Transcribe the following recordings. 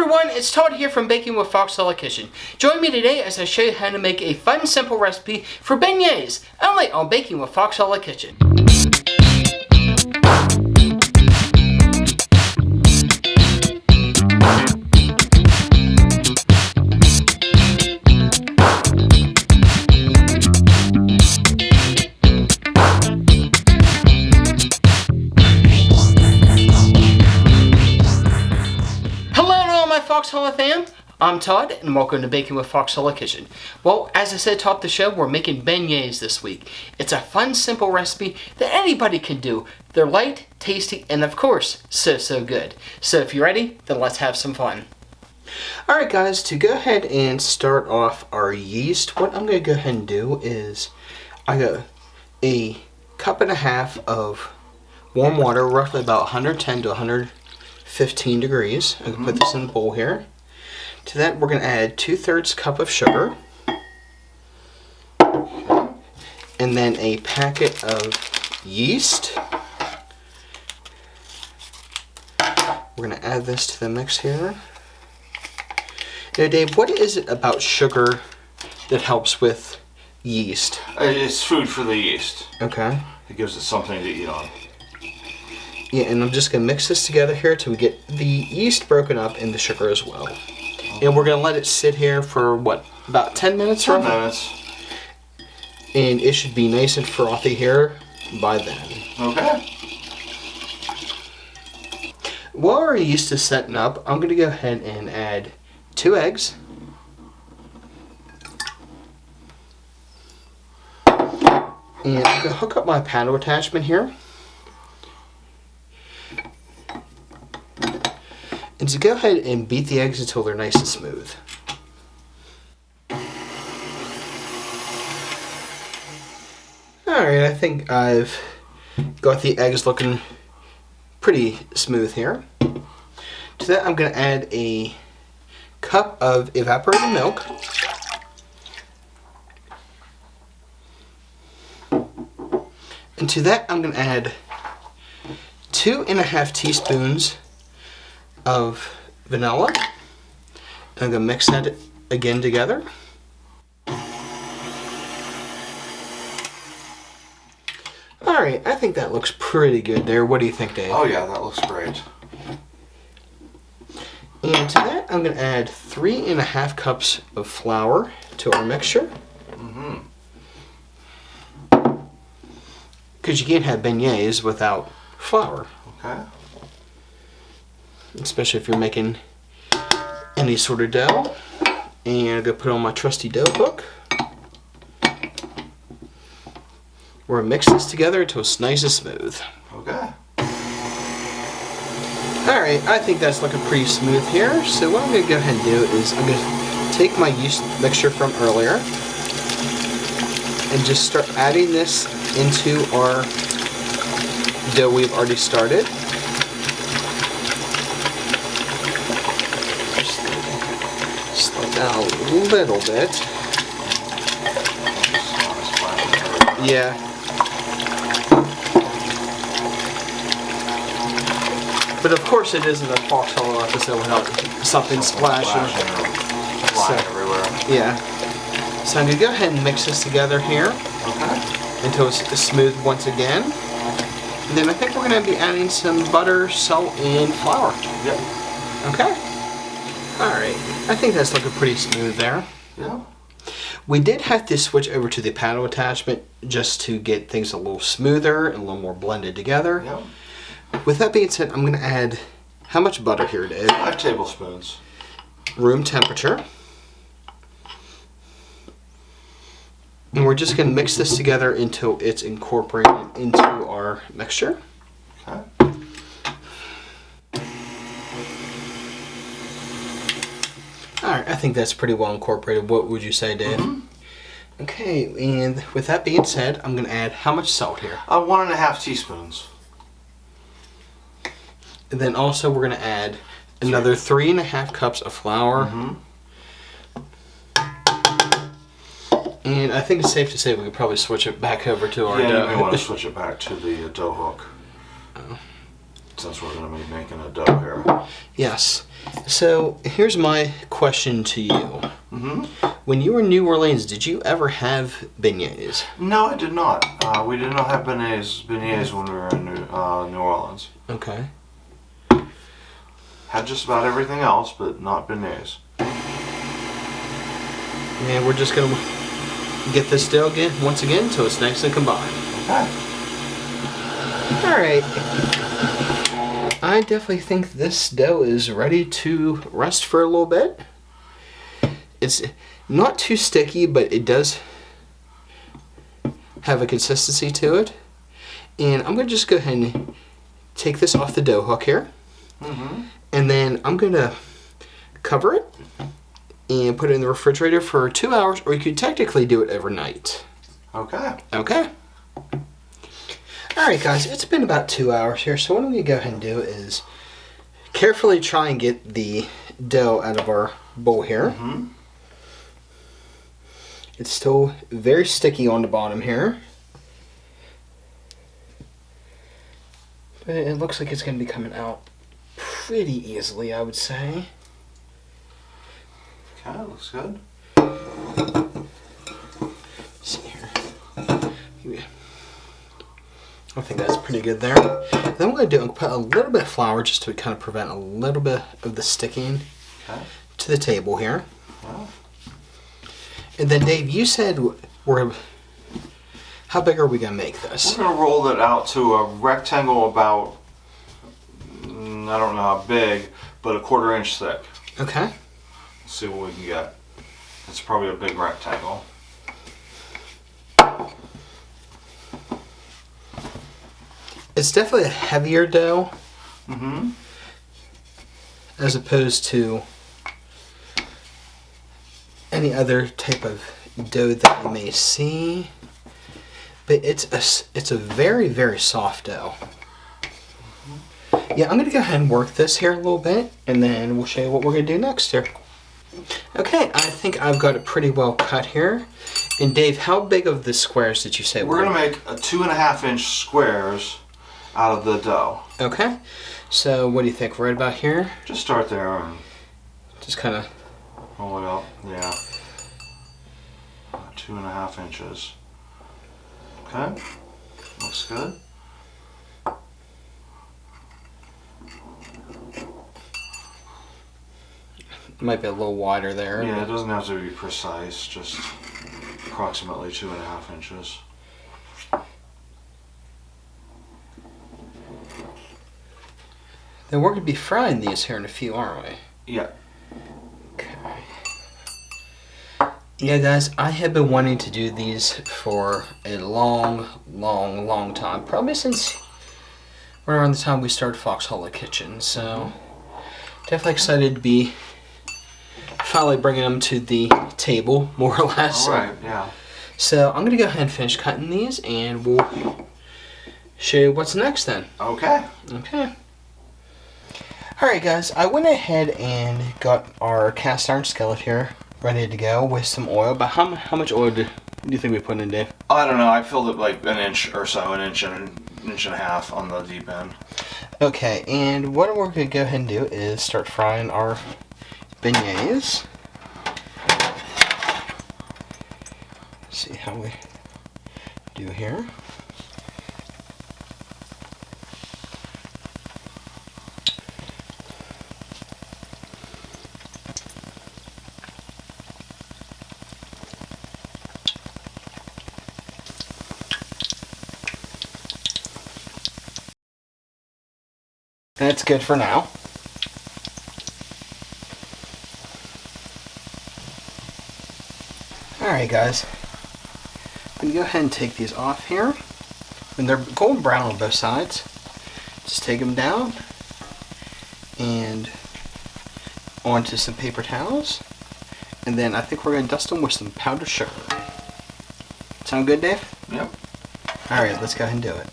everyone, it's Todd here from Baking with Foxhole Kitchen. Join me today as I show you how to make a fun, simple recipe for beignets, only on Baking with Foxhole Kitchen. Foxhole fam, I'm Todd and welcome to Baking with Foxhole Kitchen. Well, as I said, top the show, we're making beignets this week. It's a fun, simple recipe that anybody can do. They're light, tasty, and of course, so good. So if you're ready, then let's have some fun. Alright guys, to go ahead and start off our yeast, what I'm going to go ahead and do is I got a cup and a half of warm water, roughly about 110 to 115 degrees. I'm going to put this in the bowl here. To that we're going to add 2/3 cup of sugar. And then a packet of yeast. We're going to add this to the mix here. Now Dave, what is it about sugar that helps with yeast? It's food for the yeast. Okay. It gives it something to eat on. Yeah, and I'm just going to mix this together here till we get the yeast broken up in the sugar as well. And we're going to let it sit here for, what, about 10 minutes? 10 minutes. And it should be nice and frothy here by then. Okay. While our yeast is setting up, I'm going to go ahead and add 2 eggs. And I'm going to hook up my paddle attachment here. And to go ahead and beat the eggs until they're nice and smooth. Alright, I think I've got the eggs looking pretty smooth here. To that I'm going to add a cup of evaporated milk. And to that I'm going to add 2.5 teaspoons of vanilla. And I'm going to mix that again together. Alright, I think that looks pretty good there. What do you think, Dave? Oh yeah, that looks great. And to that I'm going to add 3.5 cups of flour to our mixture. Because you can't have beignets without flour. Okay. Especially if you're making any sort of dough. And I'm going to put on my trusty dough hook. We're going to mix this together until it's nice and smooth. Okay. Alright, I think that's looking pretty smooth here. So what I'm going to go ahead and do is I'm going to take my yeast mixture from earlier and just start adding this into our dough we've already started. Slow down a little bit. Yeah. But of course it isn't a Foxhole episode without something splashing Everywhere. Yeah. So I'm going to go ahead and mix this together here. Okay. Until it's smooth once again. And then I think we're going to be adding some butter, salt, and flour. Yep. Okay. Alright. I think that's looking pretty smooth there. Yeah. We did have to switch over to the paddle attachment just to get things a little smoother and a little more blended together. Yep. With that being said, I'm going to add how much butter here, Dave? 5 tablespoons. Room temperature. And we're just going to mix this together until it's incorporated into our mixture. Okay. Alright, I think that's pretty well incorporated. What would you say, Dave? Okay, and with that being said, I'm going to add how much salt here? 1.5 teaspoons. And then also we're going to add another 3.5 cups of flour. And I think it's safe to say we could probably switch it back over to our dough. Yeah, you may want to switch it back to the dough hook. since we're going to be making a dough here. Yes. So here's my question to you. Mm-hmm. When you were in New Orleans, did you ever have beignets? No, I did not. We did not have beignets when we were in New Orleans. Okay. Had just about everything else, but not beignets. And we're just gonna get this dough once again until it's nice and combined. Okay. Alright. I definitely think this dough is ready to rest for a little bit. It's not too sticky, but it does have a consistency to it. And I'm going to just go ahead and take this off the dough hook here. Mm-hmm. And then I'm going to cover it and put it in the refrigerator for 2 hours, or you could technically do it overnight. Okay. Okay. Alright guys, it's been about 2 hours here, so what I'm going to go ahead and do is carefully try and get the dough out of our bowl here. Mm-hmm. It's still very sticky on the bottom here. But it looks like it's going to be coming out pretty easily, I would say. Okay, looks good. Let's see here. I think that's pretty good there. Then what I'm going to do is put a little bit of flour just to kind of prevent a little bit of the sticking to the table here. Well. And then Dave, you said how big are we going to make this? We're going to roll it out to a rectangle about, I don't know how big, but a 1/4 inch thick. Okay. Let's see what we can get. It's probably a big rectangle. It's definitely a heavier dough. Mm-hmm. As opposed to any other type of dough that you may see. But it's a very, very soft dough. Yeah, I'm going to go ahead and work this here a little bit, and then we'll show you what we're going to do next here. Okay, I think I've got it pretty well cut here. And Dave, how big of the squares did you say We're going to make a 2.5 inch squares out of the dough. Okay, so what do you think? Right about here? Just start there and just kind of roll it up. Yeah. 2.5 inches. Okay. Looks good. Might be a little wider there. Yeah, it doesn't have to be precise, just approximately 2.5 inches. Then we're going to be frying these here in a few, aren't we? Yeah. Okay. Yeah, guys, I have been wanting to do these for a long time. Probably since around the time we started Foxhole Kitchen. So, definitely excited to be finally bringing them to the table, more or less. All right, yeah. So, I'm going to go ahead and finish cutting these, and we'll show you what's next then. Okay. Okay. Alright guys, I went ahead and got our cast iron skillet here ready to go with some oil. But how much oil do you think we put in, Dave? I don't know. I filled it like an inch or so, an inch and a half on the deep end. Okay, and what we're going to go ahead and do is start frying our beignets. See how we do here. That's good for now. Alright guys, I'm going to go ahead and take these off here. When they're golden brown on both sides, just take them down and onto some paper towels. And then I think we're going to dust them with some powdered sugar. Sound good, Dave? Yep. Alright, let's go ahead and do it.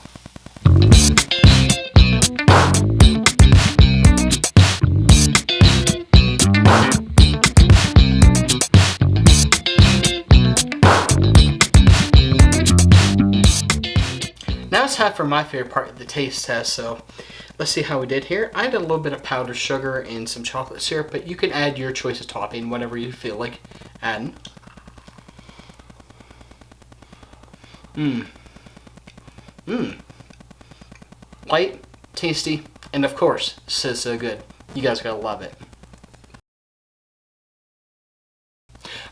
Now it's time for my favorite part of the taste test. So Let's see how we did here. I added a little bit of powdered sugar and some chocolate syrup, but you can add your choice of topping, whatever you feel like adding. Light, tasty, and of course, so good. You guys gotta love it.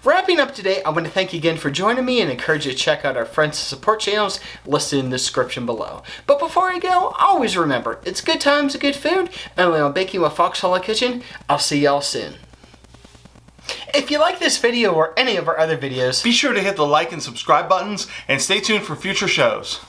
Wrapping up today, I want to thank you again for joining me and encourage you to check out our friends and support channels listed in the description below. But before I go, always remember, it's good times and good food, only on Baking with Foxhole Kitchen. I'll see y'all soon. If you like this video or any of our other videos, be sure to hit the like and subscribe buttons and stay tuned for future shows.